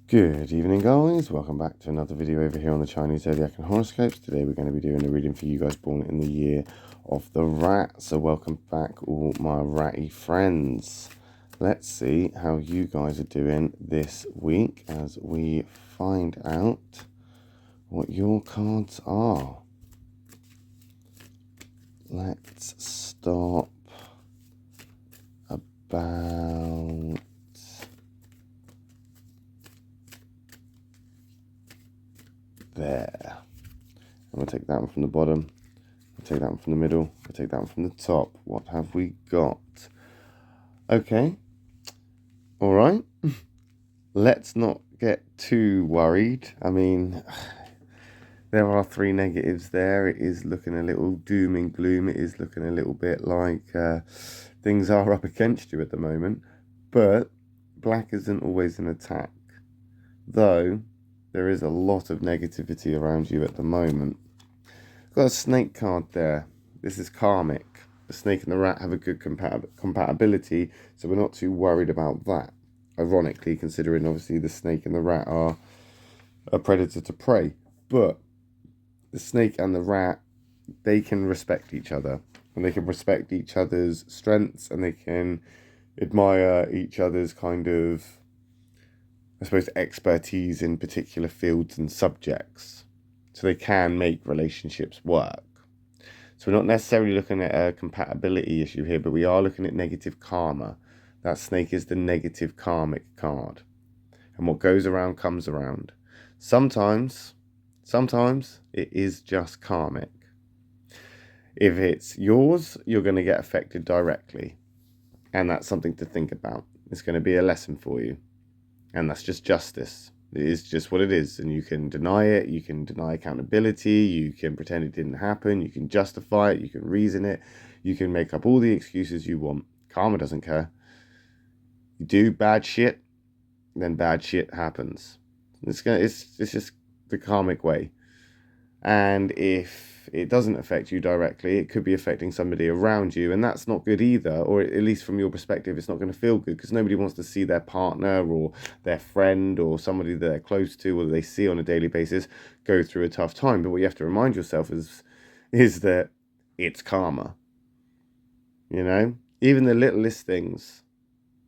Good evening, guys. Welcome back to another video over here on the Chinese Zodiac and Horoscopes. Today we're going to be doing a reading for you guys born in the year of the rat. So welcome back, all my ratty friends. Let's see how you guys are doing this week as we find out what your cards are. Let's stop about there. I'm going to take that one from the bottom. I'll take that one from the middle. I'll take that one from the top. What have we got? Okay. All right. Let's not get too worried. I mean, there are three negatives there. It is looking a little doom and gloom. It is looking a little bit like things are up against you at the moment. But black isn't always an attack. Though there is a lot of negativity around you at the moment. Got a snake card there. This is karmic. The snake and the rat have a good compatibility, so we're not too worried about that. Ironically, considering obviously the snake and the rat are a predator to prey. But the snake and the rat, they can respect each other. And they can respect each other's strengths, and they can admire each other's kind of, I suppose, expertise in particular fields and subjects. So they can make relationships work. So we're not necessarily looking at a compatibility issue here, but we are looking at negative karma. That snake is the negative karmic card. And what goes around comes around. Sometimes it is just karmic. If it's yours, you're going to get affected directly. And that's something to think about. It's going to be a lesson for you. And that's just justice. It is just what it is. And you can deny it. You can deny accountability. You can pretend it didn't happen. You can justify it. You can reason it. You can make up all the excuses you want. Karma doesn't care. You do bad shit, then bad shit happens. It's just the karmic way. And if it doesn't affect you directly, it could be affecting somebody around you, and that's not good either. Or at least from your perspective, it's not going to feel good, because nobody wants to see their partner or their friend or somebody that they're close to or that they see on a daily basis go through a tough time. But what you have to remind yourself is that it's karma. You know, even the littlest things,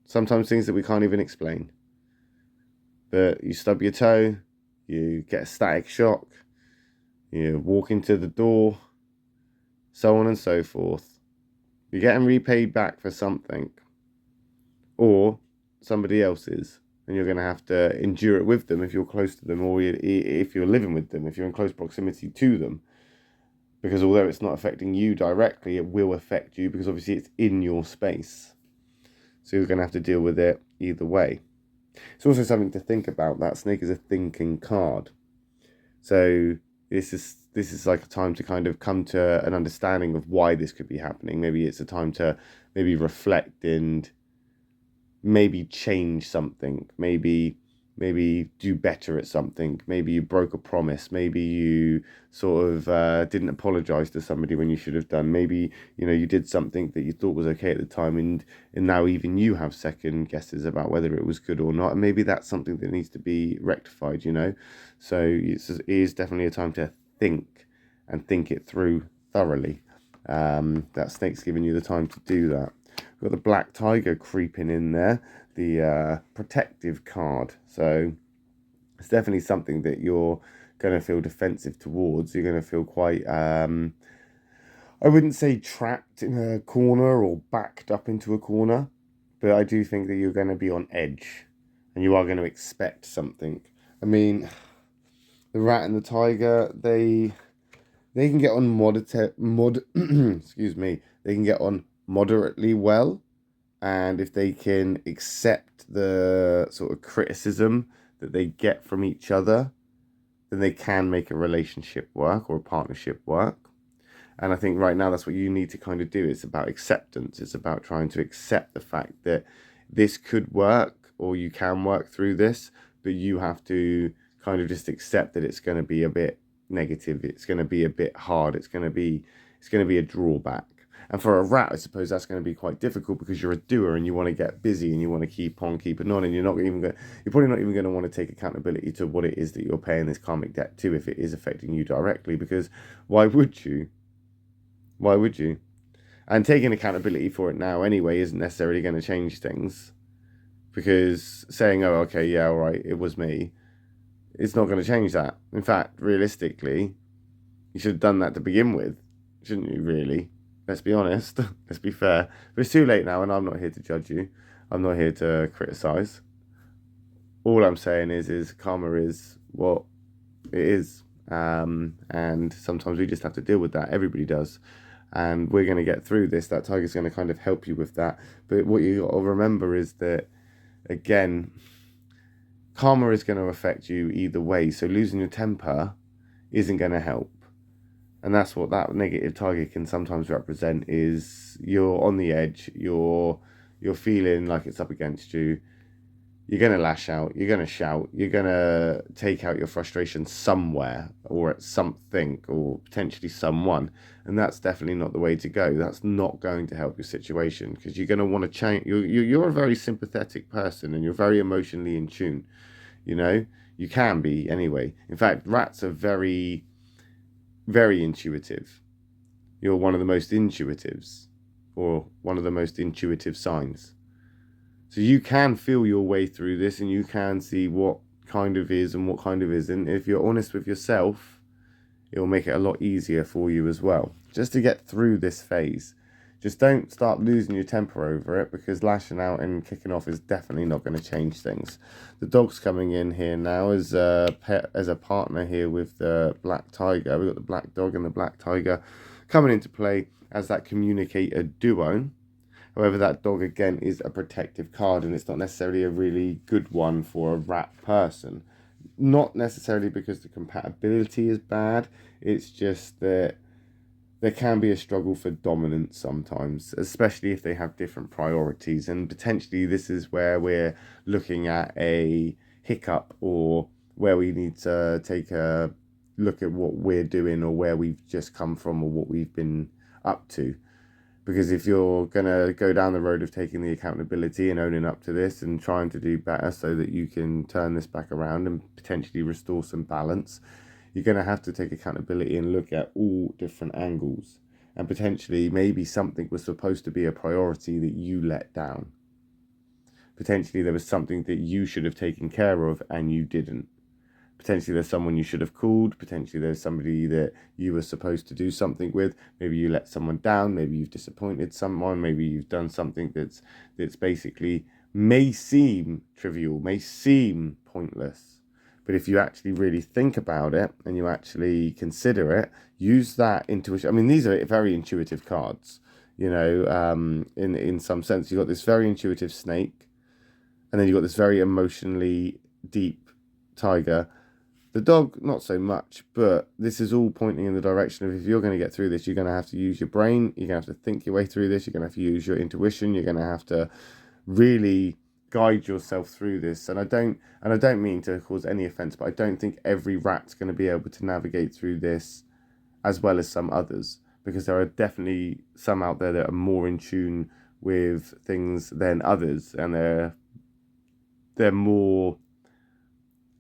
sometimes things that we can't even explain. But you stub your toe, you get a static shock, you walk into the door, so on and so forth. You're getting repaid back for something, or somebody else's, and you're going to have to endure it with them if you're close to them, or if you're living with them, if you're in close proximity to them. Because although it's not affecting you directly, it will affect you, because obviously it's in your space. So you're going to have to deal with it either way. It's also something to think about. That snake is a thinking card. So this is like a time to kind of come to an understanding of why this could be happening. Maybe it's a time to maybe reflect and maybe change something. Maybe do better at something. Maybe you broke a promise. Maybe you sort of didn't apologize to somebody when you should have done. Maybe, you know, you did something that you thought was okay at the time, and now even you have second guesses about whether it was good or not. And maybe that's something that needs to be rectified, you know. So it is definitely a time to think and think it through thoroughly. That snake's giving you the time to do that. We've got the black tiger creeping in there, the protective card. So it's definitely something that you're going to feel defensive towards. You're going to feel quite, I wouldn't say trapped in a corner or backed up into a corner, but I do think that you're going to be on edge and you are going to expect something. I mean, the rat and the tiger, they can get on excuse me, they can get on moderately well, and if they can accept the sort of criticism that they get from each other, then they can make a relationship work or a partnership work. And I think right now that's what you need to kind of do. It's about acceptance. It's about trying to accept the fact that this could work, or you can work through this, but you have to kind of just accept that it's going to be a bit negative. It's going to be a bit hard. It's going to be a drawback. And for a rat, I suppose that's going to be quite difficult because you're a doer and you want to get busy and you want to keep on keeping on, and you're probably not even going to want to take accountability to what it is that you're paying this karmic debt to if it is affecting you directly, because why would you? Why would you? And taking accountability for it now anyway isn't necessarily going to change things, because saying, oh, okay, yeah, all right, it was me, it's not going to change that. In fact, realistically, you should have done that to begin with, shouldn't you, really? Let's be honest. Let's be fair. But it's too late now, and I'm not here to judge you. I'm not here to criticize. All I'm saying is karma is what it is. And sometimes we just have to deal with that. Everybody does. And we're going to get through this. That tiger's going to kind of help you with that. But what you got to remember is that, again, karma is going to affect you either way. So losing your temper isn't going to help. And that's what that negative tiger can sometimes represent, is you're on the edge, you're feeling like it's up against you. You're going to lash out, you're going to shout, you're going to take out your frustration somewhere or at something or potentially someone. And that's definitely not the way to go. That's not going to help your situation, because you're going to want to change. You're a very sympathetic person and you're very emotionally in tune. You know, you can be anyway. In fact, rats are very, very intuitive. You're one of the most intuitives, or one of the most intuitive signs. So you can feel your way through this, and you can see what kind of is and what kind of isn't. If you're honest with yourself, it will make it a lot easier for you as well, just to get through this phase. Just don't start losing your temper over it, because lashing out and kicking off is definitely not going to change things. The dog's coming in here now as a pet, as a partner here with the black tiger. We've got the black dog and the black tiger coming into play as that communicator duo. However, that dog, again, is a protective card, and it's not necessarily a really good one for a rat person. Not necessarily because the compatibility is bad, it's just that there can be a struggle for dominance sometimes, especially if they have different priorities. And potentially this is where we're looking at a hiccup, or where we need to take a look at what we're doing, or where we've just come from, or what we've been up to. Because if you're going to go down the road of taking the accountability and owning up to this and trying to do better so that you can turn this back around and potentially restore some balance, you're going to have to take accountability and look at all different angles. And potentially maybe something was supposed to be a priority that you let down. Potentially there was something that you should have taken care of and you didn't. Potentially there's someone you should have called. Potentially there's somebody that you were supposed to do something with. Maybe you let someone down. Maybe you've disappointed someone. Maybe you've done something that's basically may seem trivial, may seem pointless. But if you actually really think about it and you actually consider it, use that intuition. I mean, these are very intuitive cards, you know, in some sense. You've got this very intuitive snake, and then you've got this very emotionally deep tiger. The dog, not so much, but this is all pointing in the direction of, if you're going to get through this, you're going to have to use your brain, you're going to have to think your way through this, you're going to have to use your intuition, you're going to have to really guide yourself through this. And I don't mean to cause any offense, but I don't think every rat's going to be able to navigate through this as well as some others, because there are definitely some out there that are more in tune with things than others, and they're more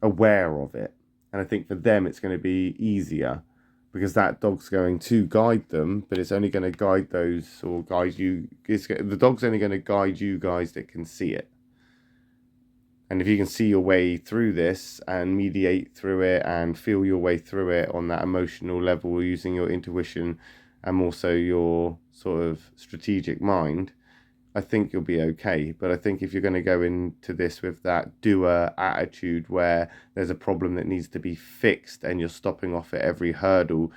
aware of it. And I think for them it's going to be easier, because that dog's going to guide them, but it's only going to guide those, or guide you. The dog's only going to guide you guys that can see it. And if you can see your way through this and mediate through it and feel your way through it on that emotional level, using your intuition and also your sort of strategic mind, I think you'll be okay. But I think if you're going to go into this with that doer attitude, where there's a problem that needs to be fixed and you're stopping off at every hurdle,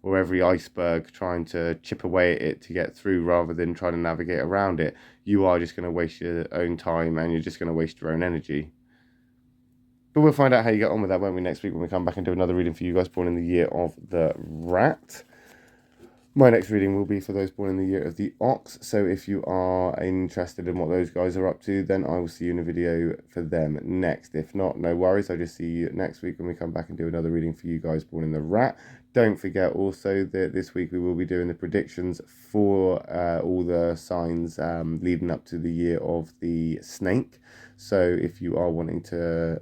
or every iceberg, trying to chip away at it to get through, rather than trying to navigate around it, you are just going to waste your own time, and you're just going to waste your own energy. But we'll find out how you get on with that, won't we, next week, when we come back and do another reading for you guys born in the year of the rat. My next reading will be for those born in the year of the ox. So if you are interested in what those guys are up to, then I will see you in a video for them next. If not, no worries. I'll just see you next week when we come back and do another reading for you guys born in the rat. Don't forget also that this week we will be doing the predictions for all the signs leading up to the year of the snake. So if you are wanting to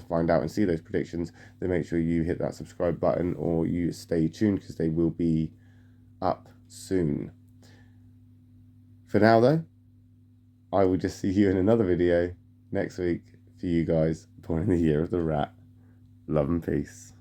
find out and see those predictions, then make sure you hit that subscribe button or you stay tuned because they will be up soon. For now though, I will just see you in another video next week for you guys born in the year of the rat. Love and peace.